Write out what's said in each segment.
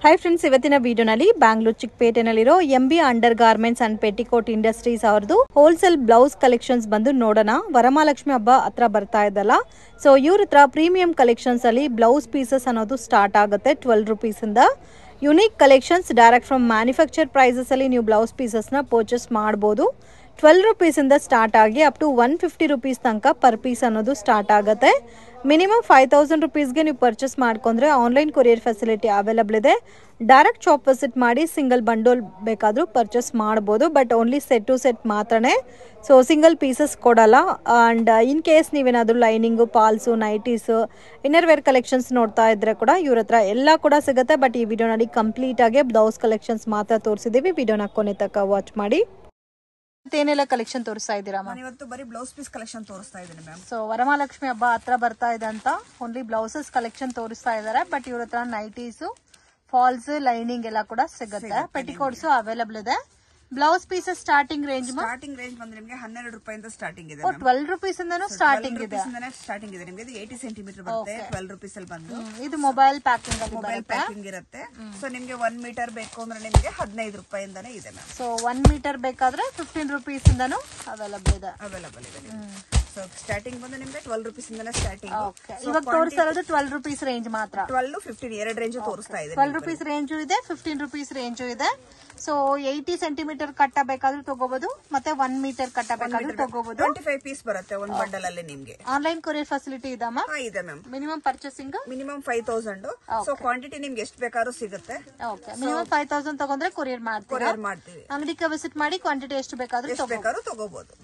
Hi friends, ಇವತ್ತಿನ ವಿಡಿಯೋನಲ್ಲಿ ಬ್ಯಾಂಗ್ಳೂರ್ ಚಿಕ್ಕಪೇಟೆನಲ್ಲಿರೋ MB under garments and petticoat industries ಅವ್ರದ್ದು ಹೋಲ್ಸೇಲ್ ಬ್ಲೌಸ್ ಕಲೆಕ್ಷನ್ಸ್ ಬಂದು ನೋಡೋಣ. ವರಮಹಾಲಕ್ಷ್ಮಿ ಹಬ್ಬ ಹತ್ರ ಬರ್ತಾ ಇದ್ದಲ್ಲ, ಸೊ ಇವ್ರ ಹತ್ರ ಪ್ರೀಮಿಯಂ ಕಲೆಕ್ಷನ್ಸ್ ಅಲ್ಲಿ ಬ್ಲೌಸ್ ಪೀಸಸ್ ಅನ್ನೋದು ಸ್ಟಾರ್ಟ್ ಆಗುತ್ತೆ 12 ರೂಪೀಸ್ ಇಂದ. Unique collections direct from manufacture prices ಅಲ್ಲಿ ನೀವು ಬ್ಲೌಸ್ ಪೀಸಸ್ ನ ಪರ್ಚೇಸ್ ಮಾಡಬಹುದು. 12 ರೂಪೀಸ್ ಇಂದ ಸ್ಟಾರ್ಟ್ ಆಗಿ ಅಪ್ ಟು 150 ರೂಪೀಸ್ ತನಕ ಪರ್ ಪೀಸ್ ಅನ್ನೋದು ಸ್ಟಾರ್ಟ್ ಆಗುತ್ತೆ. ಮಿನಿಮಮ್ 5000 ರೂಪೀಸ್ಗೆ ನೀವು ಪರ್ಚೇಸ್ ಮಾಡ್ಕೊಂಡ್ರೆ ಆನ್ಲೈನ್ ಕೊರಿಯರ್ ಫೆಸಿಲಿಟಿ ಅವೈಲಬಲ್ ಇದೆ. ಡೈರೆಕ್ಟ್ ಶಾಪ್ ವಿಸಿಟ್ ಮಾಡಿ ಸಿಂಗಲ್ ಬಂಡಲ್ ಬೇಕಾದರೂ ಪರ್ಚೇಸ್ ಮಾಡ್ಬೋದು, but only set to set ಮಾತ್ರನೇ, ಸೊ ಸಿಂಗಲ್ ಪೀಸಸ್ ಕೊಡಲ್ಲ. ಆ್ಯಂಡ್ ಇನ್ ಕೇಸ್ ನೀವೇನಾದರೂ lining, falls, nighties, inner wear collections ನೋಡ್ತಾ ಇದ್ರೆ ಕೂಡ ಇವ್ರ ಹತ್ರ ಎಲ್ಲ ಕೂಡ ಸಿಗುತ್ತೆ. ಬಟ್ ಈ ವಿಡಿಯೋನಲ್ಲಿ ಕಂಪ್ಲೀಟ್ ಆಗಿ ಬ್ಲೌಸ್ ಕಲೆಕ್ಷನ್ಸ್ ಮಾತ್ರ ತೋರಿಸಿದ್ದೀವಿ. ವಿಡಿಯೋನ ಕೊನೆ ತನಕ ವಾಚ್ ಮಾಡಿ. ಏನೆಲ್ಲ ಕಲೆಕ್ಷನ್ ತೋರಿಸ್ತಾ ಇದ್ದೀರಾ? ಇವತ್ತು ಬರೀ ಬ್ಲೌಸ್ ಪೀಸ್ ಕಲೆಕ್ಷನ್ ತೋರಿಸ್ತಾ ಇದ್ದೀನಿ ಮ್ಯಾಮ್. ಸೊ ವರಮಹಾಲಕ್ಷ್ಮಿ ಹಬ್ಬ ಹತ್ರ ಬರ್ತಾ ಇದೆ ಅಂತ ಓನ್ಲಿ ಬ್ಲೌಸಸ್ ಕಲೆಕ್ಷನ್ ತೋರಿಸ್ತಾ ಇದ್ದಾರೆ. ಬಟ್ ಇವ್ರ ಹತ್ರ ನೈಟೀಸು, ಫಾಲ್ಸ್, ಲೈನಿಂಗ್ ಎಲ್ಲ ಕೂಡ ಸಿಗುತ್ತೆ. ಪೆಟಿಕೋಟ್ಸ್ ಅವೈಲಬಲ್ ಇದೆ. ಬ್ಲೌಸ್ ಪೀಸಸ್ ಸ್ಟಾರ್ಟಿಂಗ್ ರೇಂಜ್ ಬಂದ್ರೆ ನಿಮಗೆ 12 ರೂಪಾಯಿಂದ ಸ್ಟಾರ್ಟಿಂಗ್ ಇದೆ. 12 ರೂಪೀಸ್ ಇಂದನೂ ಸ್ಟಾರ್ಟಿಂಗ್ ಇದೆ. ಸ್ಟಾರ್ಟಿಂಗ್ ಇದೆ ನಿಮಗೆ 80 ಸೆಂಟಿಮೀಟರ್ ಬರುತ್ತೆ. 12 ರೂಪೀಸ್ ಅಲ್ಲಿ ಬಂದು ಇದು ಮೊಬೈಲ್ ಪ್ಯಾಕಿಂಗ್ ಇರುತ್ತೆ. ಸೊ ನಿಮ್ಗೆ 1 ಮೀಟರ್ ಬೇಕು ಅಂದ್ರೆ ನಿಮಗೆ 15 ರೂಪಾಯಿಂದಾನೇ ಇದೆ ಮ್ಯಾಮ್. ಸೊ 1 ಮೀಟರ್ ಬೇಕಾದ್ರೆ 15 ರೂಪೀಸ್ ಇಂದನೂ ಅವೈಲಬಲ್ ಇದೆ. ಸೊ ಸ್ಟಾರ್ಟಿಂಗ್ ಬಂದು ನಿಮ್ಗೆ 12 ರೂಪೀಸ್ ಇಂದಾನೆ ಸ್ಟಾರ್ಟಿಂಗ್. ಇವಾಗ ತೋರಿಸ್ತಾ ಇರೋದು 12 ರೂಪೀಸ್ ರೇಂಜ್ ಮಾತ್ರ. 12, 15 ಎರಡು ರೇಂಜ್ ತೋರಿಸ್ತಾ ಇದೆ. 12 ರೂಪೀಸ್ ರೇಂಜು ಇದೆ, 15 ರೂಪೀಸ್ ರೇಂಜು ಇದೆ. ಸೊ 80 ಸೆಂಟಿಮೀಟರ್ ಕಟ್ಟ ಬೇಕಾದ್ರೂ ತಗೋಬಹುದು, ಮತ್ತೆ 1 ಮೀಟರ್ ಕಟ್ಟ ಬೇಕಾದ್ರೂ ತಗೋಬಹುದು. 25 ಪೀಸ್ ಬರುತ್ತೆ ಒಂದು ಬಂಡಲ್ ಅಲ್ಲಿ ನಿಮ್ಗೆ. ಆನ್ಲೈನ್ ಕೊರಿಯರ್ ಫೆಸಿಲಿಟಿ ಇದಮ್ಮ? ಇದೆ ma'am. Minimum purchasing minimum 5000. So quantity ನಿಮ್ಗೆ ಎಷ್ಟು ಬೇಕಾದ್ರೂ ಸಿಗುತ್ತೆ. ಮಿನಿಮಮ್ 5000 ತಗೊಂಡ್ರೆ ಕೊರಿಯರ್ ಮಾಡ್ತೀವಿ. ಅಂಗಡಿಗೆ ವಿಸಿಟ್ ಮಾಡಿ ಕ್ವಾಂಟಿಟಿ ಎಷ್ಟು ಬೇಕಾದ್ರೂ ತಗೋಬಹುದು.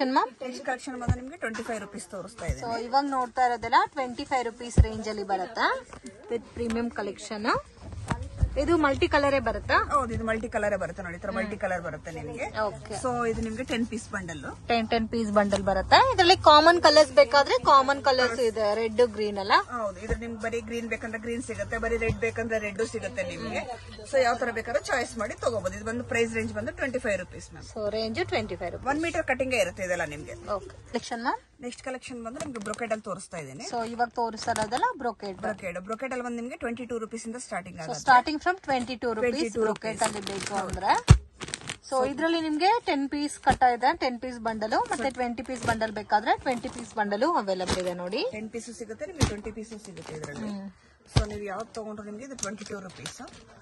ನೆಕ್ಸ್ಟ್ ಕಲೆಕ್ಷನ್ ಬಂದು ನಿಮ್ಗೆ 25 ರೂಪೀಸ್ ತೋರಿಸ್ತಾ ಇದೆ. ಸೊ ಇವಾಗ ನೋಡ್ತಾ ಇರೋದೆಲ್ಲ 25 ರೂಪೀಸ್ ರೇಂಜ್ ಅಲ್ಲಿ ಬರುತ್ತಾ ವಿತ್ ಪ್ರೀಮಿಯಂ ಕಲೆಕ್ಷನ್. ಇದು ಮಲ್ಟಿ ಕಲರೇ ಬರುತ್ತಾ? ಹೌದು, ಇದು ಮಲ್ಟಿ ಕಲರ್ ಬರುತ್ತೆ ನೋಡಿ. ಮಲ್ಟಿ ಕಲರ್ ಬರುತ್ತೆ ನಿಮಗೆ. ಸೊ ಇದು ನಿಮ್ಗೆ 10 ಪೀಸ್ ಬಂಡಲ್. 10 ಪೀಸ್ ಬಂಡಲ್ ಬರುತ್ತೆ. ಇದರಲ್ಲಿ ಕಾಮನ್ ಕಲರ್ಸ್ ಬೇಕಾದ್ರೆ ಕಾಮನ್ ಕಲರ್ಸ್ ಇದೆ, ರೆಡ್, ಗ್ರೀನ್ ಅಲ್ಲ? ಹೌದು, ಇದ್ರ ನಿಮ್ಗೆ ಬರೀ ಗ್ರೀನ್ ಬೇಕಂದ್ರೆ ಗ್ರೀನ್ ಸಿಗುತ್ತೆ, ಬರೀ ರೆಡ್ ಬೇಕಂದ್ರೆ ರೆಡ್ ಸಿಗುತ್ತೆ ನಿಮ್ಗೆ. ಸೊ ಯಾವ ತರ ಬೇಕಾದ್ರೆ ಚಾಯ್ಸ್ ಮಾಡಿ ತಗೋಬಹುದು. ಇದು ಬಂದು ಪ್ರೈಸ್ ರೇಂಜ್ ಬಂದು 25 rupees ma'am. So range 25 rupees. 1 meter cutting ಇರುತ್ತೆ ಇದೆಲ್ಲ ನಿಮ್ಗೆ. ಕಲೆಕ್ಷನ್ ನೆಕ್ಸ್ಟ್ ಕಲೆಕ್ಷನ್ ಬಂದು ನಿಮ್ಗೆ ಬ್ರೊಕೆಡ್ ಅಲ್ಲಿ ತೋರಿಸ್ತಾ ಇದ್ದೀನಿ. ಸೊ ಇವಾಗ ತೋರಿಸ್ತಾ ಇರೋದಲ್ಲ ಬ್ರೊಕೆಡ್ ಅಲ್ಲಿ ಬಂದು ನಿಮ್ಗೆ 22 ರೂಪೀಸ್ ಇಂದ ಸ್ಟಾರ್ಟಿಂಗ್ ಆಗುತ್ತೆ. ಸ್ಟಾರ್ಟಿಂಗ್ ಫ್ರಮ್ 22 ರೂಪೀಸ್ ಬ್ರೊಕೆಡ್ ಅಲ್ಲಿ ಬೇಕು ಅಂದ್ರೆ. ಸೊ ಇದ್ರಲ್ಲಿ ನಿಮ್ಗೆ 10 ಪೀಸ್ ಕಟ್ಟ ಇದೆ, 10 ಪೀಸ್ ಬಂಡಲ್, ಮತ್ತೆ 20 ಪೀಸ್ ಬಂಡಲ್ ಬೇಕಾದ್ರೆ 20 ಪೀಸ್ ಬಂಡಲ್ ಅವೈಲಬಲ್ ಇದೆ ನೋಡಿ. 10 ಪೀಸ್ ಸಿಗುತ್ತೆ ನಿಮ್ಗೆ, 20 ಪೀಸ್ ಸಿಗುತ್ತೆ ಇದರಲ್ಲಿ. ಸೊ ನೀವು ಯಾವ್ದು ತಗೊಂಡ್ರು ನಿಮ್ಗೆ ಇದು 22 ರೂಪೀಸ್.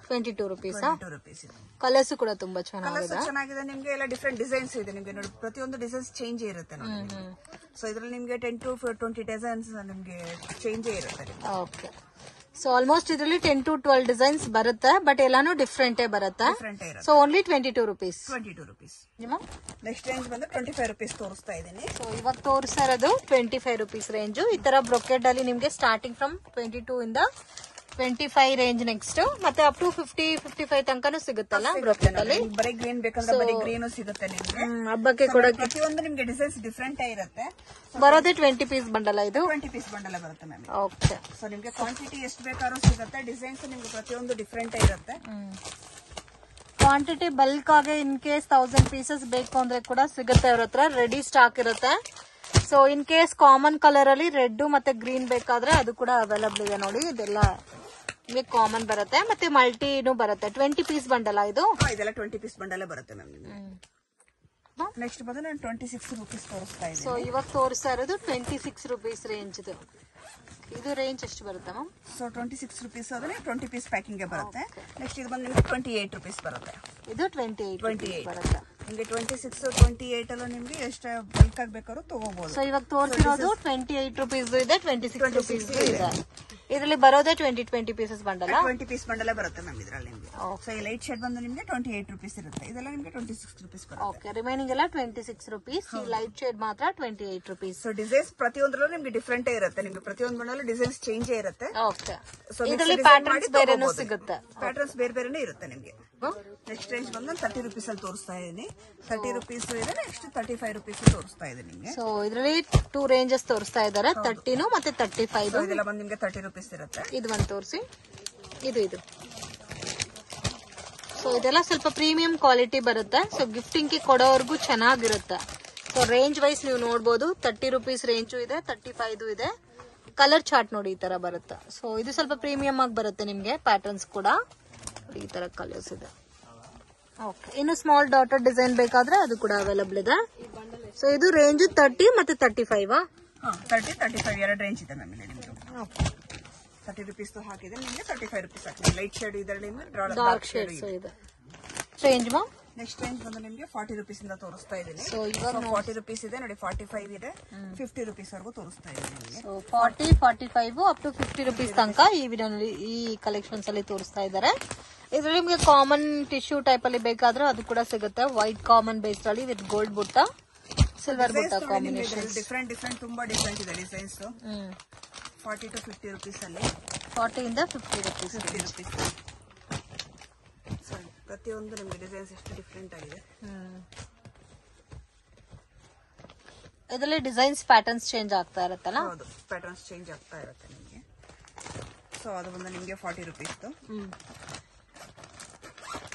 22 ರೂಪೀಸ್. ಕಲರ್ಸ್ ಕೂಡ ತುಂಬಾ ಚೆನ್ನಾಗಿದೆ ನಿಮ್ಗೆ. ಎಲ್ಲ ಡಿಫ್ರೆಂಟ್ ಡಿಸೈನ್ಸ್ ಇದೆ ನಿಮ್ಗೆ ನೋಡಿ. ಪ್ರತಿಯೊಂದು ಡಿಸೈನ್ಸ್ ಚೇಂಜ್ ಇರುತ್ತೆ ನೋಡಿ. ಸೊ ಇದ್ರಲ್ಲಿ ನಿಮ್ಗೆ 10 to 20 ಡಿಸೈನ್ಸ್ ನಿಮ್ಗೆ ಚೇಂಜ್ ಇರುತ್ತೆ. ಓಕೆ. ಸೊ ಆಲ್ಮೋಸ್ಟ್ ಇದರಲ್ಲಿ 10 to 12 ಡಿಸೈನ್ಸ್ ಬರುತ್ತೆ, ಬಟ್ ಎಲ್ಲಾನು ಡಿಫ್ರೆಂಟ್ ಬರುತ್ತೆ. So only 22 rupees. Next range ಬಂದು 25 ರೂಪೀಸ್ ತೋರಿಸ್ತಾ ಇದ್ದೀನಿ. ಸೊ ಇವಾಗ ತೋರಿಸ್ತಾ ಇರೋದು 25 ರೂಪೀಸ್ ರೇಂಜ್. ಈ ತರ ಬ್ರೊಕೆಡ್ ಅಲ್ಲಿ ನಿಮ್ಗೆ ಸ್ಟಾರ್ಟಿಂಗ್ ಫ್ರಮ್ 22 ಇಂದ 25 ರೇಂಜ್ ನೆಕ್ಸ್ಟ್, ಮತ್ತೆ ಅಪ್ ಟು 50-55 ತನಕನೂ ಸಿಗುತ್ತಲ್ಲ ಬ್ರೊಕೆಡ್ ಅಲ್ಲಿ. ಬರೀ ಗ್ರೀನ್ ಬೇಕಂದ್ರೆ ಬರೀ ಗ್ರೀನ್ ಸಿಗುತ್ತೆ ನಿಮ್ಗೆ. ಹಬ್ಬಕ್ಕೆ ಕೊಡೋಕೆ ಪ್ರತಿಯೊಂದು ನಿಮ್ಗೆ ಡಿಸೈನ್ಸ್ ಡಿಫ್ರೆಂಟ್ ಇರುತ್ತೆ. ಬರೋದೇ 20 ಪೀಸ್ ಬಂಡಲ್. ಇದು 20 ಪೀಸ್ ಬಂಡಲ್ ಬರುತ್ತೆ ಮ್ಯಾಮ್. ಓಕೆ. ಸೊ ನಿಮ್ಗೆ ಕ್ವಾಂಟಿಟಿ ಎಷ್ಟು ಬೇಕಾದ್ರೂ ಸಿಗುತ್ತೆ. ಡಿಸೈನ್ಸ್ ನಿಮ್ಗೆ ಪ್ರತಿಯೊಂದು ಡಿಫ್ರೆಂಟ್ ಇರುತ್ತೆ. ಕ್ವಾಂಟಿಟಿ ಬಲ್ಕ್ ಆಗಿ ಇನ್ ಕೇಸ್ 1000 ಪೀಸಸ್ ಬೇಕು ಅಂದ್ರೆ ಕೂಡ ಸಿಗುತ್ತೆ ಅವ್ರ ಹತ್ರ, ರೆಡಿ ಸ್ಟಾಕ್ ಇರುತ್ತೆ. So in case common colour ಅಲ್ಲಿ ರೆಡ್ ಮತ್ತೆ ಗ್ರೀನ್ ಬೇಕಾದ್ರೆ ಅದು ಕೂಡ ಅವೈಲಬಲ್ ಇದೆ ನೋಡಿ. ಇದೆಲ್ಲ ಕಾಮನ್ ಬರುತ್ತೆ, ಮತ್ತೆ ಮಲ್ಟಿನೂ ಬರುತ್ತೆ. 20 ಪೀಸ್ ಬಂಡಲ್ ಇದು. ಇದೆಲ್ಲ 20 ಪೀಸ್ ಬಂಡಲ್ ಬರುತ್ತೆ ಮ್ಯಾಮ್. ನೆಕ್ಸ್ಟ್ ಬಂದು ನಾನು 26 ರೂಪೀಸ್ ತೋರಿಸ್ತಾ ಇದ್ದೀನಿ. ಸೊ ಇವಾಗ ತೋರಿಸ್ತಾ ಇರೋದು 26 ರೂಪೀಸ್ ರೇಂಜ್. ಇದು ರೇಂಜ್ ಎಷ್ಟು ಬರುತ್ತೆ ಮ್ಯಾಮ್? ಸೊ 26 ರೂಪೀಸ್ ಆದ್ರೆ 20 ಪೀಸ್ ಪ್ಯಾಕಿಂಗ್ ಬರುತ್ತೆ. ನೆಕ್ಸ್ಟ್ ಇದು ಬಂದು ನಿಮಗೆ 28 ರೂಪೀಸ್ ಬರುತ್ತೆ. ಇದು 28 ಬರುತ್ತೆ ನಿಮಗೆ. 26, 28 ಅಲ್ಲ ನಿಮ್ಗೆ ಎಷ್ಟು ಬಲ್ಕ್ ಆಗಿ ಬೇಕಾದ್ರೂ ತಗೋಬಹುದು. ಸೊ ಇವಾಗ ತೋರಿಸಿರೋದು 28 ರೂಪೀಸ್ ಇದೆ, 26 ರೂಪೀಸ್ ಇದೆ. ಇದರಲ್ಲಿ ಬರೋದೇ 20 ಪೀಸಸ್ ಬಂಡಲ್. 20 ಪೀಸ್ ಬಂಡಲ್ ಬರುತ್ತೆ ಮ್ಯಾಮ್ ಇದರಲ್ಲಿ ನಿಮಗೆ. ಸೊ ಈ ಲೈಟ್ ಶೇಡ್ ಬಂದು ನಿಮಗೆ 28 ರೂಪೀಸ್ ಇರುತ್ತೆ. ಇದೆಲ್ಲ ನಿಮಗೆ 26 ರೂಪೀಸ್ ಬರುತ್ತೆ. ಓಕೆ. ರಿಮೈನಿಂಗ್ ಎಲ್ಲ 26 ರೂಪೀಸ್. ಈ ಲೈಟ್ ಶೇಡ್ ಮಾತ್ರ 28 ರೂಪೀಸ್. ಸೊ ಡಿಸೈನ್ಸ್ ಪ್ರತಿಯೊಂದರಲ್ಲೂ ನಿಮಗೆ ಡಿಫ್ರೆಂಟ್ ಇರುತ್ತೆ. ನಿಮಗೆ ಪ್ರತಿಯೊಂದು ಬಂಡಲ್ ಡಿಸೈನ್ಸ್ ಚೇಂಜ್ ಇರುತ್ತೆ. ಓಕೆ. ಇದರಲ್ಲಿ ಪ್ಯಾಟರ್ನ್ಸ್ ಬೇರೆನೂ ಸಿಗುತ್ತೆ. ಪ್ಯಾಟರ್ನ್ಸ್ ಬೇರೆನೇ ಇರುತ್ತೆ ನಿಮಗೆ. ನೆಕ್ಸ್ಟ್ ರೇಂಜ್ ಬಂದು 30 ರೂಪೀಸ್ ಅಲ್ಲಿ ತೋರಿಸ್ತಾ ಇದ್ದೀನಿ. 30 ರೂಪೀಸ್ ಇದೆ. ನೆಕ್ಸ್ಟ್ 35 ರೂಪೀಸ್ ತೋರಿಸ್ತಾ ಇದೆ ನಿಮಗೆ. ಸೊ ಇದರಲ್ಲಿ 2 ರೇಂಜಸ್ ತೋರಿಸ್ತಾ ಇದ್ದಾರೆ, 30 ಮತ್ತೆ 35. ಇದೆಲ್ಲ ಬಂದು ನಿಮಗೆ 30 ರೂಪೀಸ್ ಇರುತ್ತೆ. ಇದು ಒಂದು ತೋರಿಸಿ. ಇದು ಸೊ ಇದೆಲ್ಲ ಸ್ವಲ್ಪ ಪ್ರೀಮಿಯಂ ಕ್ವಾಲಿಟಿ ಬರುತ್ತೆ. ಸೊ ಗಿಫ್ಟಿಂಗ್ ಕೊಡೋವರೆಗೂ ಚೆನ್ನಾಗಿರುತ್ತೆ. ಸೊ ರೇಂಜ್ ವೈಸ್ ನೀವು ನೋಡಬಹುದು. 30 ರೂಪೀಸ್ ರೇಂಜು ಇದೆ, 35 ಇದೆ. ಕಲರ್ ಚಾರ್ಟ್ ನೋಡಿ ಈ ತರ ಬರುತ್ತೆ. ಸೊ ಇದು ಸ್ವಲ್ಪ ಪ್ರೀಮಿಯಂ ಆಗಿ ಬರುತ್ತೆ ನಿಮ್ಗೆ. ಪ್ಯಾಟರ್ನ್ಸ್ ಕೂಡ ಈ ತರ ಕಲರ್ಸ್ ಇದೆ. ಓಕೆ, ಇನ್ನು ಸ್ಮಾಲ್ ಡಾಟರ್ ಡಿಸೈನ್ ಬೇಕಾದ್ರೆ ಅದು ಕೂಡ ಅವೈಲಬಲ್ ಇದೆ. ಸೊ ಇದು ರೇಂಜ್ 30 ಮತ್ತೆ 35 30-35 ಎರಡು ರೇಂಜ್ ಇದೆ ಮ್ಯಾಮ್. ನಿಮಗೆ 30 rupees ಹಾಕಿದ್ರೆ ನಿಮಗೆ 35 rupees ಆಗ್ತದೆ. ಲೈಟ್ ಶೇಡ್ ಇದರಲ್ಲಿ ಡಾರ್ಕ್ ಶೇಡ್ಸ್ ಇದೆ. ರೇಂಜ್ ಮಾ ನೆಕ್ಸ್ಟ್ ರೇಂಜ್ ಬಂದು ನಿಮಗೆ 40 rupees ಇಂದ ತೋರಿಸ್ತಾ ಇದ್ದೀನಿ. ಸೊ ಇವಾಗ 40 rupees ಇದೆ ನೋಡಿ, 45 ಇದೆ, 50 rupees ವರೆಗೂ ತೋರಿಸ್ತಾ ಇದ್ದೀನಿ ನಿಮಗೆ. ಸೊ 40, 45 ಅಪ್ ಟು 50 rupees ತನಕ ಈ ವಿಡಿಯೋನಲ್ಲಿ ಈ ಕಲೆಕ್ಷನ್ಸ್ ಅಲ್ಲಿ ತೋರಿಸ್ತಾ ಇದ್ದಾರೆ. ಇದರಲ್ಲಿ ನಿಮಗೆ ಕಾಮನ್ ಟಿಶ್ಯೂ ಟೈಪ್ ಅಲ್ಲಿ ಬೇಕಾದ್ರೆ ಅದು ಕೂಡ ಸಿಗುತ್ತೆ. ವೈಟ್ ಕಾಮನ್ ಬೇಸ್ ಅಲ್ಲಿ ವಿತ್ ಗೋಲ್ಡ್ ಬುಟ್ಟ, ಸಿಲ್ವರ್ ಬುಟ್ಟ ಕಾಂಬಿನೇಷನ್. ಡಿಫ್ರೆಂಟ್ ತುಂಬಾ ಡಿಫ್ರೆಂಟ್ ಇದೆ ಡಿಸೈನ್ಸ್. 40 to 50 rupees ಅಲ್ಲಿ, 40 ಇಂದ 50 rupees. ಪ್ರತಿಯೊಂದು ನಿಮಗೆ ಡಿಸೈನ್ಸ್ ಎಷ್ಟು ಡಿಫ್ರೆಂಟ್ ಆಗಿದೆ. ಇದರಲ್ಲಿ ಡಿಸೈನ್ಸ್ ಪ್ಯಾಟರ್ನ್ಸ್ ಚೇಂಜ್ ಆಗ್ತಾ ಇರುತ್ತಲ್ಲ? ಹೌದು, ಪ್ಯಾಟರ್ನ್ಸ್ ಚೇಂಜ್ ಆಗ್ತಾ ಇರುತ್ತೆ ನಿಮಗೆ. ಸೊ ಅದು ಬಂದು ನಿಮಗೆ 40 rupees.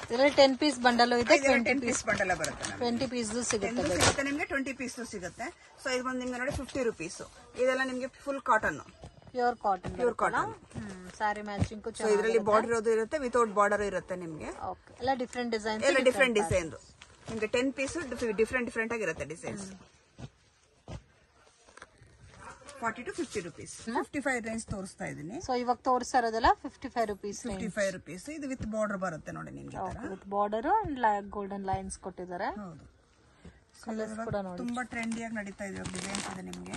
ಇದರಲ್ಲಿ 10 ಪೀಸ್ ಬಂಡಲ್ ಇದೆ, 20 ಪೀಸ್ ಬಂಡಲ್ ಬರುತ್ತೆ. 20 ಪೀಸ್ ಸಿಗುತ್ತೆ ನಿಮಗೆ, 20 ಪೀಸ್ ಸಿಗುತ್ತೆ. ಸೊ ಇದು ಬಂದು ನಿಮ್ಗೆ ನೋಡಿ 50 rupees. ಇದೆಲ್ಲ ನಿಮಗೆ ಫುಲ್ ಕಾಟನ್, ಪ್ಯೂರ್ ಕಾಟನ್. ಸಾರಿ ಮ್ಯಾಚಿಂಗ್. ಸೊ ಇದರಲ್ಲಿ ಬಾರ್ಡರ್ ಇರೋದು ಇರುತ್ತೆ, ವಿತೌಟ್ ಬಾರ್ಡರ್ ಇರುತ್ತೆ ನಿಮಗೆ. ಎಲ್ಲ ಡಿಫ್ರೆಂಟ್ ಡಿಸೈನ್, ಎಲ್ಲ ಡಿಫ್ರೆಂಟ್ ಡಿಸೈನ್. ನಿಮಗೆ 10 ಪೀಸ್ ಡಿಫ್ರೆಂಟ್ ಆಗಿರುತ್ತೆ ಡಿಸೈನ್ಸ್. 40 to 50 rupees. 55 ರೇಂಜ್ ತೋರಿಸ್ತಾ ಇದ್ದೀನಿ. ಸೊ ಇವಾಗ ತೋರಿಸ್ತಾ ಇರೋದಲ್ಲ 55 rupees. 55 rupees. ಇದು ವಿತ್ ಬಾರ್ಡರ್ ಬರುತ್ತೆ ನೋಡಿ ನಿಮಗೆ. With border and golden lines ಕೊಟ್ಟಿದ್ದಾರೆ. ಹೌದು, ಕಲರ್ಸ್ ಕೂಡ ನೋಡಿ ತುಂಬಾ ಟ್ರೆಂಡಿಯಾಗಿ ನಡೀತಾ ಇದೆ ಡಿಸೈನ್ಸ್ ಇದೆ ನಿಮಗೆ.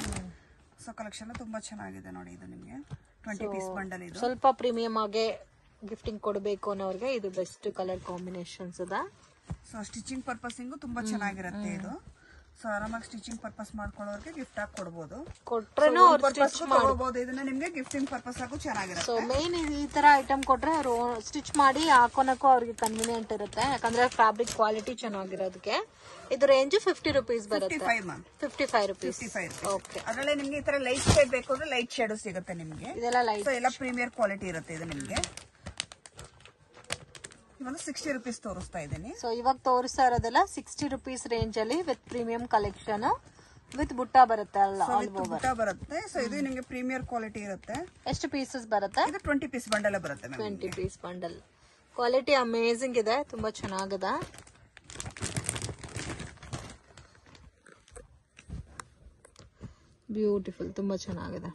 ಸೊ ಕಲೆಕ್ಷನ್ ತುಂಬಾ ಚೆನ್ನಾಗಿದೆ ನೋಡಿ. ಇದು ನಿಮಗೆ 20 ಪೀಸ್ ಬಂಡಲ್. ಇದು ಸ್ವಲ್ಪ ಪ್ರೀಮಿಯಂ ಆಗಿ ಗಿಫ್ಟಿಂಗ್ ಕೊಡಬೇಕು ಅನ್ನೋರಿಗೆ ಇದು ಬೆಸ್ಟ್ ಕಲರ್ ಕಾಂಬಿನೇಷನ್ಸ್ ಇದೆ. ಸೊ ಸ್ಟಿಚಿಂಗ್ ಪರ್ಪಸ್ಸಿಂಗು ತುಂಬಾ ಚೆನ್ನಾಗಿರುತ್ತೆ ಇದು. ಸೊ ಆರಾಮಾಗಿ ಸ್ಟಿಚಿಂಗ್ ಪರ್ಪಸ್ ಮಾಡ್ಕೊಳ್ಳೋರಿಗೆ ಗಿಫ್ಟ್ ಆಗಿ ಕೊಡಬಹುದು. ಕೊಟ್ರೇನು ತಗೋಬಹುದು. ಇದನ್ನ ನಿಮ್ಗೆ ಗಿಫ್ಟಿಂಗ್ ಪರ್ಪಸ್ ಆಗು ಚೆನ್ನಾಗಿರುತ್ತೆ. ಸೊ ಮೇನ್ ಈ ತರ ಐಟಮ್ ಕೊಟ್ರೆ ಅವರು ಸ್ಟಿಚ್ ಮಾಡಿ ಹಾಕೋನಕ್ಕೂ ಅವ್ರಿಗೆ ಕನ್ವಿನಿಯಂಟ್ ಇರುತ್ತೆ. ಯಾಕಂದ್ರೆ ಫ್ಯಾಬ್ರಿಕ್ ಕ್ವಾಲಿಟಿ ಚೆನ್ನಾಗಿರೋದಕ್ಕೆ. ಇದು ರೇಂಜ್ 50 rupees ಬರುತ್ತೆ. 55 rupees. ಓಕೆ, ಅದರಲ್ಲೇ ನಿಮ್ಗೆ ಈ ತರ ಲೈಟ್ ಶೇಡ್ ಬೇಕು ಅಂದ್ರೆ ಲೈಟ್ ಶೇಡ್ ಸಿಗುತ್ತೆ ನಿಮ್ಗೆ. ಇದೆಲ್ಲ ಲೈಟ್. ಸೊ ಎಲ್ಲ ಪ್ರೀಮಿಯರ್ ಕ್ವಾಲಿಟಿ ಇರುತ್ತೆ ಇದು ನಿಮ್ಗೆ. ಇವಾಗ 60 rupees ತೋರಿಸ್ತಾ ಇದ್ದೀನಿ. ಸೊ ಇವಾಗ ತೋರಿಸ್ತಾ ಇರೋದೆಲ್ಲ 60 rupees ರೇಂಜ್ ಅಲ್ಲಿ ವಿತ್ ಪ್ರೀಮಿಯಂ ಕಲೆಕ್ಷನ್ ವಿತ್ ಬುಟ್ಟ ಬರುತ್ತೆ ಅಲ್ಲ, ಬುಟ್ಟ ಬರುತ್ತೆ. ಸೊ ಇದು ನಿಮಗೆ ಪ್ರೀಮಿಯರ್ ಕ್ವಾಲಿಟಿ ಇರುತ್ತೆ. ಎಷ್ಟು ಪೀಸಸ್ ಬರುತ್ತೆ? ಇದು 20 ಪೀಸ್ ಬಂಡಲ್ ಬರುತ್ತೆ. 20 ಪೀಸ್ ಬಂಡಲ್. ಕ್ವಾಲಿಟಿ ಅಮೇಜಿಂಗ್ ಇದೆ, ತುಂಬಾ ಚೆನ್ನಾಗಿದೆ. ಬ್ಯೂಟಿಫುಲ್, ತುಂಬಾ ಚೆನ್ನಾಗಿದೆ.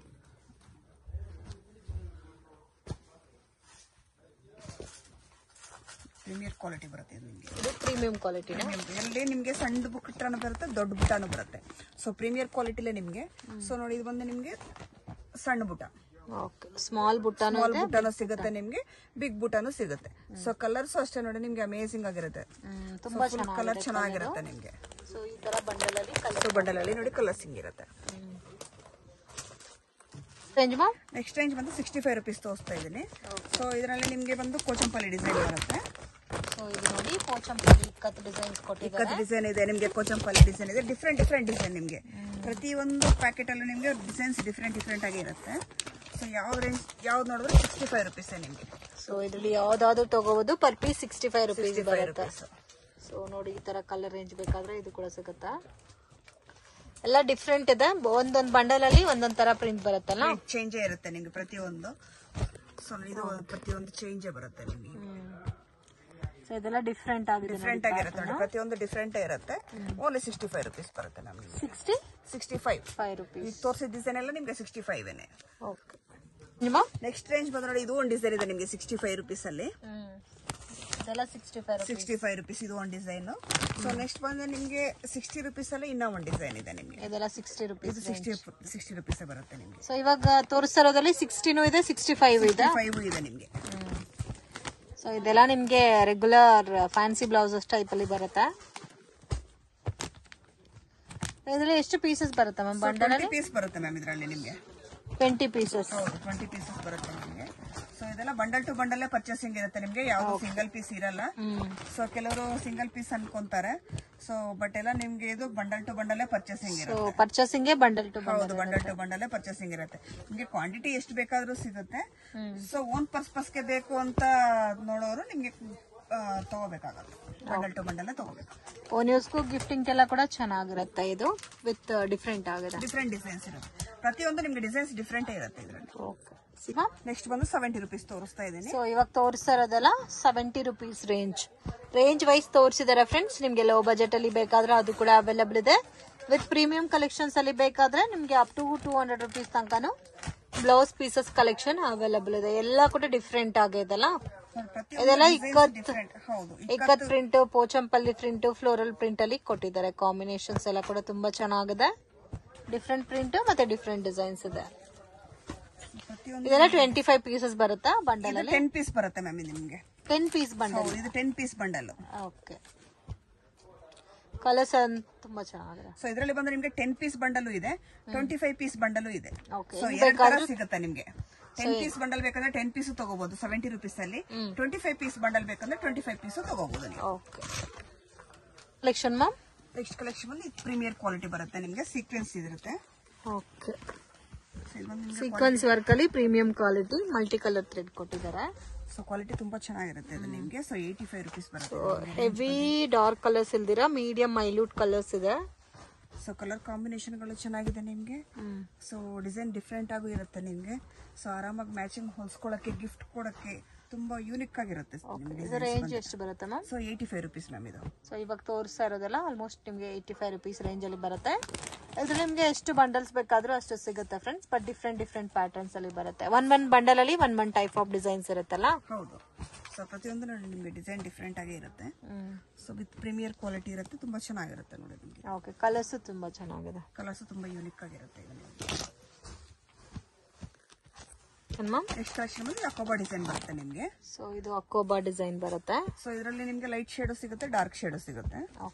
ಪ್ರೀಮಿಯರ್ ಕ್ವಾಲಿಟಿ ಬರುತ್ತೆ ನಿಮಗೆ. ಇದು ಪ್ರೀಮಿಯಂ ಕ್ವಾಲಿಟಿ. ಅಲ್ಲಿ ನಿಮಗೆ ಸಣ್ಣ ಬುಟ್ಟಾನು ಬರುತ್ತೆ, ದೊಡ್ಡ ಬುಟ್ಟಾನು ಬರುತ್ತೆ. ಸೊ ಪ್ರೀಮಿಯರ್ ಕ್ವಾಲಿಟಿಲೇ ನಿಮಗೆ. ಸೊ ನೋಡಿ ಇದು ಬಂದು ನಿಮಗೆ ಸಣ್ಣ ಬುಟ್ಟ. ಓಕೆ, ಸ್ಮಾಲ್ ಬುಟ್ಟಾನು ಸಿಗುತ್ತೆ ನಿಮ್ಗೆ, ಬಿಗ್ ಬುಟ್ಟಾನು ಸಿಗುತ್ತೆ. ಸೊ ಕಲರ್ಸ್ ಅಷ್ಟೇ ನೋಡಿ ನಿಮ್ಗೆ ಅಮೇಸಿಂಗ್ ಆಗಿರುತ್ತೆ. ತುಂಬಾ ಕಲರ್ ಚೆನ್ನಾಗಿರುತ್ತೆ ನಿಮ್ಗೆ. ಸೊ ಈ ತರ ಬಂಡಲ್ ಅಲ್ಲಿ ನೋಡಿ ಕಲರ್ಸಿಂಗ್ ಇರುತ್ತೆ. ರೇಂಜ್ ಮಾ ನೆಕ್ಸ್ಟ್ ರೇಂಜ್ ಬಂದು 65 rupees ತೋರಿಸ್ತಾ ಇದ್ದೀನಿ. ಸೊ ಇದರಲ್ಲಿ ನಿಮ್ಗೆ ಬಂದು ಕೋಚಂಪಲ್ಲಿ ಡಿಸೈನ್ ಬರುತ್ತೆ. ಸೊ ಇದು ನೋಡಿ ಕೋಚಂಪಲ್ಲಿ ಇಕ್ಕತ್ ಡಿಸೈನ್ಸ್ ಕೊಟ್ಟಿದ್ದಾರೆ. ಇಕ್ಕತ್ ಡಿಸೈನ್ ಇದೆ ನಿಮಗೆ, ಕೋಚಂಪಲ್ಲಿ ಡಿಸೈನ್ ಇದೆ. ಡಿಫ್ರೆಂಟ್ ಡಿಸೈನ್ ನಿಮಗೆ. ಪ್ರತಿ ಒಂದು ಪ್ಯಾಕೆಟ್ ಅಲ್ಲೂ ನಿಮಗೆ ಡಿಸೈನ್ಸ್ ಡಿಫ್ರೆಂಟ್ ಆಗಿ ಇರುತ್ತೆ. ಸೊ ಯಾವ್ದು ನೋಡಿದ್ರೆ 65 rupees ನಿಮಗೆ. ಸೊ ಇದರಲ್ಲಿ ಯಾವ್ದಾದ್ರು ತಗೋಬಹುದು. ಪರ್ ಪೀಸ್ 65 rupees ಬರುತ್ತೆ. ಸೊ ನೋಡಿ ಈ ತರ ಕಲರ್ ರೇಂಜ್ ಬೇಕಾದ್ರೆ ಇದು ಕೂಡ ಸಿಗುತ್ತಾ. ಎಲ್ಲ ಡಿಫ್ರೆಂಟ್ ಇದೆ. ಒಂದೊಂದು ಬಂಡಲ್ ಅಲ್ಲಿ ಒಂದೊಂದ್ ತರ ಪ್ರಿಂಟ್ ಬರುತ್ತಲ್ಲ, ಚೇಂಜೇ ಇರುತ್ತೆ ನಿಮ್ಗೆ ಪ್ರತಿಯೊಂದು. ಸೊ ಇದು ಪ್ರತಿಯೊಂದು ಚೇಂಜೇ ಬರುತ್ತೆ ನಿಮಗೆ. ಸೊ ಇದೆಲ್ಲ ಡಿಫ್ರೆಂಟ್ ಆಗಿರುತ್ತೆ ನೋಡಿ, ಪ್ರತಿಯೊಂದು ಡಿಫ್ರೆಂಟ್ ಇರುತ್ತೆ. ಓನ್ಲಿ 65 rupees ಬರುತ್ತೆ ನಮಗೆ. 65 rupees. ಈಗ ತೋರಿಸಿದ ಡಿಸೈನ್ ಎಲ್ಲ ನಿಮ್ಗೆ 65 ಓಕೆ. ನೆಕ್ಸ್ಟ್ ರೇಂಜ್ ಬಂದು ನೋಡಿ, ಇದು ಒಂದು ಡಿಸೈನ್ ಇದೆ ನಿಮ್ಗೆ 65 rupees ಅಲ್ಲಿ. ಇದೆಲ್ಲ 65 rupees ಇದು ಒಂದು ಡಿಸೈನ್. ಸೊ ನೆಕ್ಸ್ಟ್ ಬಂದು ನಿಮ್ಗೆ 60 rupees ಅಲ್ಲಿ ಇನ್ನೂ ಒಂದು ಡಿಸೈನ್ ಇದೆ ನಿಮ್ಗೆ. ಇದೆಲ್ಲ 60 rupees. ಇದು 60 rupees ಬರುತ್ತೆ ನಿಮ್ಗೆ. ಸೊ ಇವಾಗ ತೋರಿಸ್ತಿರೋದ್ರಲ್ಲಿ 60 ಇದೆ, 65 ಇದೆ ನಿಮ್ಗೆ. ಸೊ ಇದೆಲ್ಲ ನಿಮ್ಗೆ ರೆಗ್ಯುಲರ್ ಫ್ಯಾನ್ಸಿ ಬ್ಲೌಸಸ್ ಟೈಪ್ ಅಲ್ಲಿ ಬರುತ್ತೆ. ಇದರಲ್ಲಿ ಎಷ್ಟು ಪೀಸಸ್ ಬರುತ್ತೆ ಮ್ಯಾಮ್ ಬಂಡಲ್? 20 ಪೀಸ್ ಬರುತ್ತೆ ಮ್ಯಾಮ್ ಇದರಲ್ಲಿ ನಿಮ್ಗೆ. 20 ಪೀಸಸ್. ಹೌದು, 20 ಪೀಸಸ್ ಬರುತ್ತೆ ನಿಮಗೆ. ಸೊ ಇದೆಲ್ಲ ಬಂಡಲ್ ಟು ಬಂಡಲ್ ಪರ್ಚೇಸಿಂಗ್ ಇರುತ್ತೆ ನಿಮ್ಗೆ, ಯಾವ್ದು ಸಿಂಗಲ್ ಪೀಸ್ ಇರಲ್ಲ. ಸೊ ಕೆಲವರು ಸಿಂಗಲ್ ಪೀಸ್ ಅನ್ಕೊಂತಾರೆ. ಸೊ ಬಟ್ ಎಲ್ಲ ನಿಮ್ಗೆ ಇದು ಬಂಡಲ್ ಟು ಬಂಡಲ್ ಪರ್ಚೇಸಿಂಗ್ ಇರುತ್ತೆ. Purchasing bundle to bundle purchasing ಇರುತ್ತೆ ನಿಮ್ಗೆ. ಕ್ವಾಂಟಿಟಿ ಎಷ್ಟು ಬೇಕಾದ್ರೂ ಸಿಗುತ್ತೆ. ಸೊ ಓನ್ ಪರ್ಪಸ್ಗೆ ಬೇಕು ಅಂತ ನೋಡೋರು ನಿಮ್ಗೆ ತಗೋಬೇಕಾಗತ್ತೆ. ಬಂಡಲ್ ಟು ಬಂಡಲ್ ತಗೋಬೇಕು. ಓನ್ ಯೂಸ್ಗೂ ಗಿಫ್ಟಿಂಗ್ ಎಲ್ಲ ಕೂಡ ಚೆನ್ನಾಗಿರುತ್ತೆ. ಇದು ವಿತ್ ಡಿಫ್ರೆಂಟ್ ಆಗಿದೆ, ಡಿಫ್ರೆಂಟ್ ಡಿಸೈನ್ಸ್ ಇರುತ್ತೆ. ಪ್ರತಿಯೊಂದು ನಿಮ್ಗೆ ಡಿಸೈನ್ಸ್ ಡಿಫ್ರೆಂಟ್ ಇರುತ್ತೆ ಇದರಲ್ಲಿ. ನೆಕ್ಸ್ಟ್ ಬಂದು 70 ರುಪೀಸ್ ತೋರಿಸ್ತಾ ಇದ್ದೀನಿ. ಸೊ ಇವಾಗ ತೋರಿಸ್ತಾ ಇರೋದಲ್ಲ 70 ರುಪೀಸ್ ರೇಂಜ್ ವೈಸ್ ತೋರಿಸಿದಾರೆ ಫ್ರೆಂಡ್ಸ್. ನಿಮ್ಗೆ ಲೋ ಬಜೆಟ್ ಅಲ್ಲಿ ಬೇಕಾದ್ರೆ ಅದು ಕೂಡ ಅವೈಲಬಲ್ ಇದೆ. ವಿತ್ ಪ್ರೀಮಿಯಂ ಕಲೆಕ್ಷನ್ಸ್ ಅಲ್ಲಿ ಬೇಕಾದ್ರೆ ನಿಮ್ಗೆ ಅಪ್ ಟು 200 ರುಪೀಸ್ ತನಕನು ಬ್ಲೌಸ್ ಪೀಸಸ್ ಕಲೆಕ್ಷನ್ ಅವೈಲಬಲ್ ಇದೆ. ಎಲ್ಲ ಕೂಡ ಡಿಫ್ರೆಂಟ್ ಆಗಿದೆಲ್ಲ. ಇದೆಲ್ಲ ikat print, Pochampally print, floral print ಅಲ್ಲಿ ಕೊಟ್ಟಿದ್ದಾರೆ. ಕಾಂಬಿನೇಷನ್ಸ್ ಎಲ್ಲ ಕೂಡ ತುಂಬಾ ಚೆನ್ನಾಗಿದೆ. ಡಿಫ್ರೆಂಟ್ ಪ್ರಿಂಟ್ ಮತ್ತೆ ಡಿಫ್ರೆಂಟ್ ಡಿಸೈನ್ಸ್ ಇದೆ. ಇದೆಲ್ಲ 25 ಪೀಸಸ್ ಬರುತ್ತಾ ಬಂಡಲ್ ಅಲ್ಲಿ? 10 ಪೀಸ್ ಬರುತ್ತೆ ಮ್ಯಾಮ್. ನಿಮ್ಗೆ 10 ಪೀಸ್ ಬಂಡಲ್. ಇದು 10 ಪೀಸ್ ಬಂಡಲ್. ಓಕೆ, ಕಲರ್ಸ್ ತುಂಬಾ ಚೆನ್ನಾಗಿದೆ. ಸೊ ಇದರಲ್ಲಿ ಬಂದ್ರೆ ನಿಮ್ಗೆ 10 ಪೀಸ್ ಬಂಡಲ್ ಇದೆ, 25 ಪೀಸ್ ಬಂಡಲ್ ಇದೆ. ಓಕೆ, ಸೊ ಎರಡು ತರ ಸಿಗುತ್ತೆ ನಿಮ್ಗೆ. 10 ಪೀಸ್ ಬಂಡಲ್ ಬೇಕಂದ್ರೆ 10 ಪೀಸ್ ತಗೋಬಹುದು 70 ರುಪೀಸ್ ಅಲ್ಲಿ. 25 ಪೀಸ್ ಬಂಡಲ್ ಬೇಕಂದ್ರೆ 25 ಪೀಸ್ ತಗೋಬಹುದು ನೀವು. Okay, collection ma'am. Next collection ಅಲ್ಲಿ ಪ್ರೀಮಿಯರ್ ಕ್ವಾಲಿಟಿ ಬರುತ್ತೆ ನಿಮ್ಗೆ. ಸೀಕ್ವೆನ್ಸ್ ಇರುತ್ತೆ. ಓಕೆ, ಸೀಕ್ವೆನ್ಸ್ ವರ್ಕ್ ಅಲ್ಲಿ premium quality multi colour thread ಕೊಟ್ಟಿದ್ದಾರೆ. ಸೊ ಕ್ವಾಲಿಟಿ ತುಂಬಾ ಚೆನ್ನಾಗಿರುತ್ತೆ ಇದು ನಿಮ್ಗೆ. ಸೊ 85 ರುಪೀಸ್ ಬರುತ್ತೆ. ಹೆವಿ ಡಾರ್ಕ್ ಕಲರ್ಸ್ ಇಲ್ದಿರಾ ಮೀಡಿಯಂ ಮೈಲ್ಯೂಟ್ ಕಲರ್ಸ್ ಇದೆ. ಸೊ ಕಲರ್ ಕಾಂಬಿನೇಷನ್ ಗಳು ಚೆನ್ನಾಗಿದೆ ನಿಮ್ಗೆ. ಸೊ ಡಿಸೈನ್ ಡಿಫ್ರೆಂಟ್ ಆಗೂ ಇರುತ್ತೆ ನಿಮ್ಗೆ. ಸೊ ಆರಾಮಾಗಿ ಮ್ಯಾಚಿಂಗ್ ಹೊಲ್ಸ್ಕೊಳಕ್ಕೆ, ಗಿಫ್ಟ್ ಕೊಡಕ್ಕೆ ತುಂಬಾ ಯೂನಿಕ್ ಆಗಿರುತ್ತೆ. ರೇಂಜ್ ಎಷ್ಟು ಬರುತ್ತೆ ಮ್ಯಾಮ್? ಸೊ 85 ರುಪೀಸ್ ಮ್ಯಾಮ್ ಇದು. ಸೊ ಇವಾಗ ತೋರಿಸ್ತಾ ಇರೋದಲ್ಲ ಆಲ್ಮೋಸ್ಟ್ ನಿಮ್ಗೆ 85 ರುಪೀಸ್ ರೇಂಜ್ ಅಲ್ಲಿ ಬರುತ್ತೆ. ಇದು ನಿಮ್ಗೆ ಎಷ್ಟು ಬಂಡಲ್ಸ್ ಬೇಕಾದ್ರೂ ಅಷ್ಟು ಸಿಗುತ್ತೆ ಫ್ರೆಂಡ್ಸ್. ಬಟ್ ಡಿಫ್ರೆಂಟ್ ಪ್ಯಾಟರ್ನ್ಸ್ ಅಲ್ಲಿ ಬರುತ್ತೆ. ಒನ್ ಬಂಡಲ್ ಅಲ್ಲಿ ಒನ್ ಟೈಪ್ ಆಫ್ ಡಿಸೈನ್ಸ್ ಇರುತ್ತಲ್ಲ. ಹೌದು. ಸೊ ಪ್ರತಿಯೊಂದು ನೋಡಿ ನಿಮ್ಗೆ ಡಿಸೈನ್ ಡಿಫ್ರೆಂಟ್ ಆಗೇ ಇರುತ್ತೆ. ಸೊ ವಿತ್ ಪ್ರೀಮಿಯರ್ ಕ್ವಾಲಿಟಿ ಇರುತ್ತೆ. ತುಂಬಾ ಚೆನ್ನಾಗಿರುತ್ತೆ ನೋಡಿ ನಿಮ್ಗೆ. ಓಕೆ, ಕಲರ್ಸ್ ತುಂಬಾ ಚೆನ್ನಾಗಿದೆ. ಕಲರ್ಸ್ ತುಂಬಾ ಯೂನಿಕ್ ಆಗಿರುತ್ತೆ ಇದು. ನೆಕ್ಸ್ಟ್ ಕಲೆಕ್ಷನ್ ಬಂದು ಅಕೋಬಾ ಡಿಸೈನ್ ಬರುತ್ತೆ ನಿಮ್ಗೆ. ಸೊ ಇದು ಅಕೋಬಾ ಡಿಸೈನ್ ಬರುತ್ತೆ. ಸೊ ಇದರಲ್ಲಿ ನಿಮ್ಗೆ ಲೈಟ್ ಶೇಡ್ ಸಿಗುತ್ತೆ, ಡಾರ್ಕ್ ಶೇಡ್ ಸಿಗುತ್ತೆ.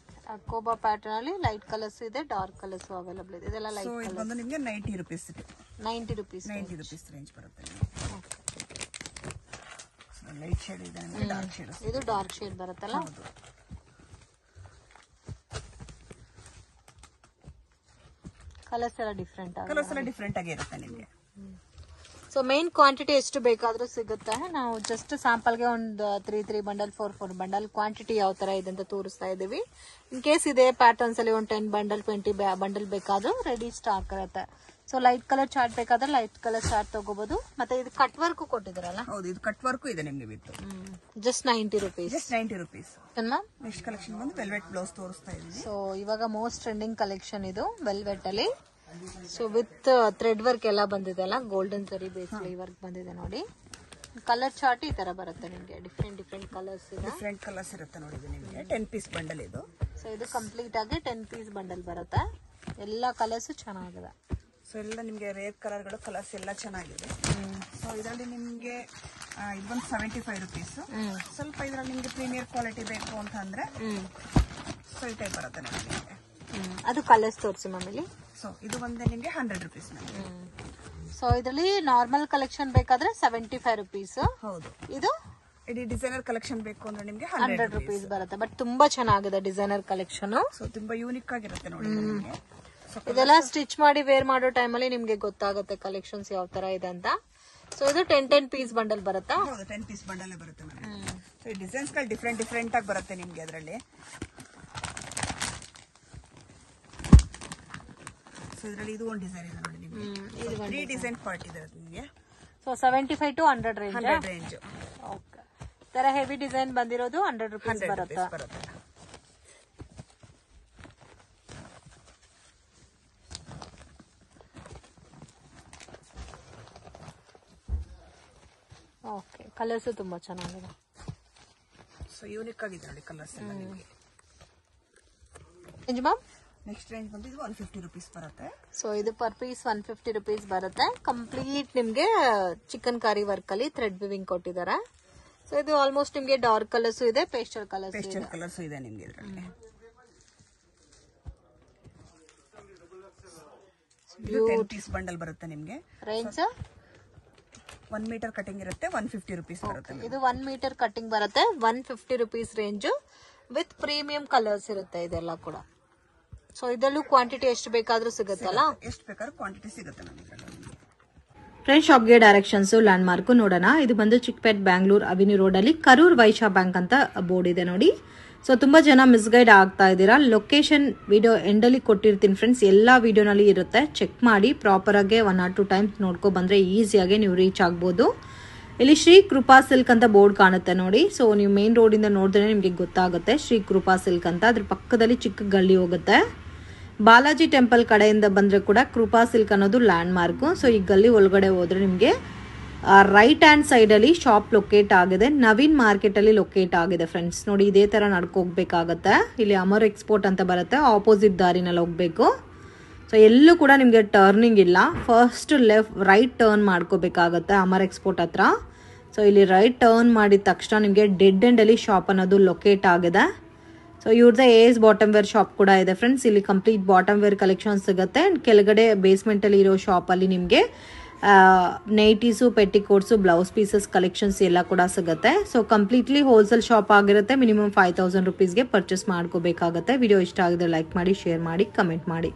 ಅಕೋಬಾ ಪ್ಯಾಟರ್ನ್ ಅಲ್ಲಿ ಲೈಟ್ ಕಲರ್ಸ್ ಇದೆ, ಡಾರ್ಕ್ ಕಲರ್ಸ್ ಅವೈಲಬಲ್ ಇದೆ. ಇದೆಲ್ಲ ಲೈಟ್ ಕಲರ್ ಬಂದು ನಿಮ್ಗೆ 90 ರುಪೀಸ್. 90 ರುಪೀಸ್ ರೇಂಜ್ ಬರುತ್ತೆ. ಲೈಟ್ ಶೇಡ್ ಇದೆ, ಡಾರ್ಕ್ ಶೇಡ್. ಇದು ಡಾರ್ಕ್ ಶೇಡ್ ಬರುತ್ತಲ್ಲ. ಕಲರ್ಸ್ ಎಲ್ಲ ಡಿಫ್ರೆಂಟ್ ಆಗಿ ಇರುತ್ತೆ ನಿಮ್ಗೆ. ಸೊ ಮೇನ್ ಕ್ವಾಂಟಿಟಿ ಎಷ್ಟು ಬೇಕಾದ್ರೂ ಸಿಗುತ್ತೆ. ನಾವು ಜಸ್ಟ್ ಸ್ಯಾಂಪಲ್ಗೆ ಒಂದು 3 ಬಂಡಲ್ 4 ಬಂಡಲ್ ಕ್ವಾಂಟಿಟಿ ಯಾವ ತರ ಇದೆ ಅಂತ ತೋರಿಸ್ತಾ ಇದೀವಿ. ಇನ್ ಕೇಸ್ ಇದೆ ಪ್ಯಾಟರ್ನ್ಸ್ ಅಲ್ಲಿ ಒಂದು 10 ಬಂಡಲ್ 20 ಬಂಡಲ್ ಬೇಕಾದ್ರೂ ರೆಡಿ ಸ್ಟಾಕ್ ಇರುತ್ತೆ. ಸೊ ಲೈಟ್ ಕಲರ್ ಚಾರ್ಟ್ ಬೇಕಾದ್ರೆ ಲೈಟ್ ಕಲರ್ ಚಾರ್ಟ್ ತಗೋಬಹುದು. ಮತ್ತೆ ಇದು ಕಟ್ ವರ್ಕ್ ಕೊಟ್ಟಿದಾರಲ್ಲ. ಹೌದು, ಇದು ಕಟ್ ವರ್ಕ್ ಇದೆ ನಿಮ್ಗೆ with just 90 rupees. Next collection ಬಂದು ವೆಲ್ವೆಟ್ ಬ್ಲೌಸ್ ತೋರಿಸ್ತಾ ಇದೀನಿ. ಸೊ ಇವಾಗ ಮೋಸ್ಟ್ ಟ್ರೆಂಡಿಂಗ್ ಕಲೆಕ್ಷನ್ ಇದು ವೆಲ್ವೆಟ್ ಅಲ್ಲಿ. ಸೊ ವಿತ್ ಥ್ರೆಡ್ ವರ್ಕ್ ಎಲ್ಲ ಬಂದಿದೆ ಅಲ್ಲ, ಗೋಲ್ಡನ್ ಜರಿ ಬೇಸ್ಲಿ ವರ್ಕ್ ಬಂದಿದೆ ನೋಡಿ. ಕಲರ್ ಚಾರ್ಟ್ ಈ ತರ ಬರುತ್ತೆ ನಿಮ್ಗೆ. ಡಿಫ್ರೆಂಟ್ ಕಲರ್ಸ್ ಇರುತ್ತೆ ನೋಡಿ. ಇದು ನಿಮ್ಗೆ 10 ಪೀಸ್ ಬಂಡಲ್ ಇದು. ಸೊ ಇದು ಕಂಪ್ಲೀಟ್ ಆಗಿ 10 ಪೀಸ್ ಬಂಡಲ್ ಬರುತ್ತೆ. ಎಲ್ಲ ಕಲರ್ಸ್ ಚೆನ್ನಾಗಿದೆ. ಸೊ ಎಲ್ಲ ನಿಮ್ಗೆ ರೇರ್ ಕಲರ್ಗಳು, ಕಲರ್ಸ್ ಎಲ್ಲ ಚೆನ್ನಾಗಿದೆ. ಸೊ ಇದರಲ್ಲಿ ನಿಮ್ಗೆ ಇದು ಬಂದು 75 ರುಪೀಸ್. ಸ್ವಲ್ಪ ಇದರಲ್ಲಿ ನಿಮ್ಗೆ ಪ್ರೀಮಿಯರ್ ಕ್ವಾಲಿಟಿ ಬೇಕು ಅಂತ ಅಂದ್ರೆ ಸೊ ಈ ಟೈಪ್ ಬರುತ್ತೆ ನಿಮಗೆ. ಅದು ಕಲರ್ಸ್ ತೋರಿಸಿ ಮಾಮೂಲಿ. ಸೊ ಇದು ಬಂದೆ ನಿಮ್ಗೆ 100 ರುಪೀಸ್. ಸೊ ಇದರಲ್ಲಿ ನಾರ್ಮಲ್ ಕಲೆಕ್ಷನ್ ಬೇಕಾದ್ರೆ 75 ರುಪೀಸ್. ಹೌದು. ಇದು ಇಡೀ ಡಿಸೈನರ್ ಕಲೆಕ್ಷನ್ ಬೇಕು ಅಂದ್ರೆ ನಿಮ್ಗೆ 100 ರುಪೀಸ್ ಬರುತ್ತೆ. ಬಟ್ ತುಂಬಾ ಚೆನ್ನಾಗಿದೆ ಡಿಸೈನರ್ ಕಲೆಕ್ಷನ್. ಸೊ ತುಂಬಾ ಯೂನಿಕ್ ಆಗಿರುತ್ತೆ ನೋಡಿ. ಇದೆಲ್ಲ ಸ್ಟಿಚ್ ಮಾಡಿ ವೇರ್ ಮಾಡೋ ಟೈಮಲ್ಲಿ ನಿಮ್ಗೆ ಗೊತ್ತಾಗುತ್ತೆ ಕಲೆಕ್ಷನ್ಸ್ ಯಾವ ತರ ಇದೆ ಅಂತ. ಸೊ ಇದು 10 ಪೀಸ್ ಬಂಡಲ್ ಬರುತ್ತಾ? ಹೌದು, 10 ಪೀಸ್ ಬಂಡಲ್ ಬರುತ್ತೆ ಮೇಡಮ್. ಸೊ ಈ ಡಿಸೈನ್ಸ್ ಗಳು ಡಿಫ್ರೆಂಟ್ ಆಗಿ ಬರುತ್ತೆ ನಿಮ್ಗೆ ಅದರಲ್ಲಿ. ಸೊ ಇದರಲ್ಲಿ ಇದು ಒಂದು ಡಿಸೈನ್ ಇದೆ ನೋಡಿ ನಿಮ್ಗೆ. 3 ಡಿಸೈನ್ ಪಾರ್ಟ್ ಇದೆ ನಿಮ್ಗೆ. So 75 to 100 range. ಓಕೆ, ತರ ಹೆವಿ ಡಿಸೈನ್ ಬಂದಿರೋದು 100 ರುಪೀಸ್ ಬರುತ್ತೆ. ಓಕೆ, ಕಲರ್ಸ್ ತುಂಬಾ ಚೆನ್ನಾಗಿದೆ. ಸೊ ಯೂನಿಕ್ ಆಗಿದೆ ನೋಡಿ ಕಲರ್ಸ್ ಎಲ್ಲ ನಿಮಗೆ. Range ma'am? ನೆಕ್ಸ್ಟ್ ರೇಂಜ್ ಬಂದು ಇದು 150 ರುಪೀಸ್ ಬರುತ್ತೆ. ಸೊ ಇದು ಪರ್ ಪೀಸ್ 150 ರುಪೀಸ್ ಬರುತ್ತೆ. ಕಂಪ್ಲೀಟ್ ನಿಮ್ಗೆ ಚಿಕನ್ ಕಾರಿ ವರ್ಕ್ ಅಲ್ಲಿ ಥ್ರೆಡ್ ವಿವಿಂಗ್ ಕೊಟ್ಟಿದ್ದಾರೆ. ಸೊ ಇದು ಆಲ್ಮೋಸ್ಟ್ ನಿಮ್ಗೆ ಡಾರ್ಕ್ ಕಲರ್ಸ್ ಇದೆ, ಪೇಸ್ಟಲ್ ಕಲರ್ಸ್ ಇದೆ ನಿಮ್ಗೆ ಇದರಲ್ಲಿ. 10 ಪೀಸ್ ಬಂಡಲ್ ಬರುತ್ತೆ ನಿಮ್ಗೆ. ರೇಂಜ್ 1 ಮೀಟರ್ ಕಟಿಂಗ್ ಇರುತ್ತೆ, 150 ರುಪೀಸ್ ಬರುತ್ತೆ. ಇದು 1 ಮೀಟರ್ ಕಟಿಂಗ್ ಬರುತ್ತೆ, 150 rupees range with premium colours ಇರುತ್ತೆ ಇದೆಲ್ಲ ಕೂಡ. ಸೊ ಇದರಲ್ಲೂ ಕ್ವಾಂಟಿಟಿ ಎಷ್ಟು ಬೇಕಾದ್ರೂ ಸಿಗುತ್ತಲ್ಲ? ಎಷ್ಟು ಬೇಕಾದ್ರೂ ಕ್ವಾಂಟಿಟಿ ಸಿಗುತ್ತೆ ನಮಗೆ. ಫ್ರೆಂಡ್ ಶಾಪ್ಗೆ ಡೈರೆಕ್ಷನ್ಸ್ ಲ್ಯಾಂಡ್ ಮಾರ್ಕ್ ನೋಡೋಣ. ಇದು ಬಂದು ಚಿಕ್ಕಪೇಟ್ ಬ್ಯಾಂಗ್ಳೂರ್ ಅವಿನ್ಯೂ ರೋಡ್ ಅಲ್ಲಿ ಕರೂರ್ ವೈಶ್ಯ ಬ್ಯಾಂಕ್ ಅಂತ ಬೋರ್ಡ್ ಇದೆ ನೋಡಿ. ಸೊ ತುಂಬ ಜನ ಮಿಸ್ಗೈಡ್ ಆಗ್ತಾ ಇದ್ದೀರಾ. ಲೊಕೇಶನ್ ವಿಡಿಯೋ ಎಂಡಲ್ಲಿ ಕೊಟ್ಟಿರ್ತೀನಿ ಫ್ರೆಂಡ್ಸ್, ಎಲ್ಲ ವಿಡಿಯೋನಲ್ಲಿ ಇರುತ್ತೆ, ಚೆಕ್ ಮಾಡಿ ಪ್ರಾಪರಾಗಿ 1 or 2 ಟೈಮ್ಸ್ ನೋಡ್ಕೊ ಬಂದರೆ ಈಸಿಯಾಗಿ ನೀವು ರೀಚ್ ಆಗ್ಬೋದು. ಇಲ್ಲಿ ಶ್ರೀ ಕೃಪಾ ಸಿಲ್ಕ್ ಅಂತ ಬೋರ್ಡ್ ಕಾಣುತ್ತೆ ನೋಡಿ. ಸೊ ನೀವು ಮೇನ್ ರೋಡಿಂದ ನೋಡಿದ್ರೆ ನಿಮಗೆ ಗೊತ್ತಾಗುತ್ತೆ ಶ್ರೀ ಕೃಪಾ ಸಿಲ್ಕ್ ಅಂತ. ಅದ್ರ ಪಕ್ಕದಲ್ಲಿ ಚಿಕ್ಕ ಗಲ್ಲಿ ಹೋಗುತ್ತೆ. ಬಾಲಾಜಿ ಟೆಂಪಲ್ ಕಡೆಯಿಂದ ಬಂದರೆ ಕೂಡ ಕೃಪಾ ಸಿಲ್ಕ್ ಅನ್ನೋದು ಲ್ಯಾಂಡ್ ಮಾರ್ಕು. ಸೊ ಈ ಗಲ್ಲಿ ಒಳಗಡೆ ಹೋದರೆ ನಿಮಗೆ ರೈಟ್ ಹ್ಯಾಂಡ್ ಸೈಡಲ್ಲಿ ಶಾಪ್ ಲೊಕೇಟ್ ಆಗಿದೆ. ನವೀನ್ ಮಾರ್ಕೆಟಲ್ಲಿ ಲೊಕೇಟ್ ಆಗಿದೆ ಫ್ರೆಂಡ್ಸ್. ನೋಡಿ ಇದೇ ಥರ ನಡ್ಕೋಗ್ಬೇಕಾಗತ್ತೆ. ಇಲ್ಲಿ ಅಮರ್ ಎಕ್ಸ್ಪೋರ್ಟ್ ಅಂತ ಬರುತ್ತೆ, ಆಪೋಸಿಟ್ ದಾರಿನಲ್ಲಿ ಹೋಗಬೇಕು. ಸೊ ಎಲ್ಲೂ ಕೂಡ ನಿಮಗೆ ಟರ್ನಿಂಗ್ ಇಲ್ಲ, ಫಸ್ಟ್ ರೈಟ್ ಟರ್ನ್ ಮಾಡ್ಕೋಬೇಕಾಗತ್ತೆ ಅಮರ್ ಎಕ್ಸ್ಪೋರ್ಟ್ ಹತ್ರ. ಸೊ ಇಲ್ಲಿ ರೈಟ್ ಟರ್ನ್ ಮಾಡಿದ ತಕ್ಷಣ ನಿಮಗೆ ಡೆಡ್ ಎಂಡಲ್ಲಿ ಶಾಪ್ ಅನ್ನೋದು ಲೊಕೇಟ್ ಆಗಿದೆ. ಸೊ ಇವ್ರದ್ದು ಏಸ್ ಬಾಟಮ್ ವೇರ್ ಶಾಪ್ ಕೂಡ ಇದೆ ಫ್ರೆಂಡ್ಸ್. ಇಲ್ಲಿ ಕಂಪ್ಲೀಟ್ ಬಾಟಮ್ ವೇರ್ ಕಲೆಕ್ಷನ್ ಸಿಗುತ್ತೆ. ಆ್ಯಂಡ್ ಕೆಳಗಡೆ ಬೇಸ್ಮೆಂಟಲ್ಲಿ ಇರೋ ಶಾಪಲ್ಲಿ ನಿಮಗೆ nighties, petticoats, blouse pieces collections ಎಲ್ಲ ಕೂಡ ಸಿಗುತ್ತೆ. ಸೊ ಕಂಪ್ಲೀಟ್ಲಿ ಹೋಲ್ಸೇಲ್ ಶಾಪ್ ಆಗಿರುತ್ತೆ. ಮಿನಿಮಮ್ 5000 ರುಪೀಸ್ಗೆ ಪರ್ಚೇಸ್ ಮಾಡ್ಕೋಬೇಕಾಗತ್ತೆ. ವಿಡಿಯೋ ಇಷ್ಟ ಆಗಿದ್ರೆ ಲೈಕ್ ಮಾಡಿ, ಶೇರ್ ಮಾಡಿ, ಕಮೆಂಟ್ ಮಾಡಿ.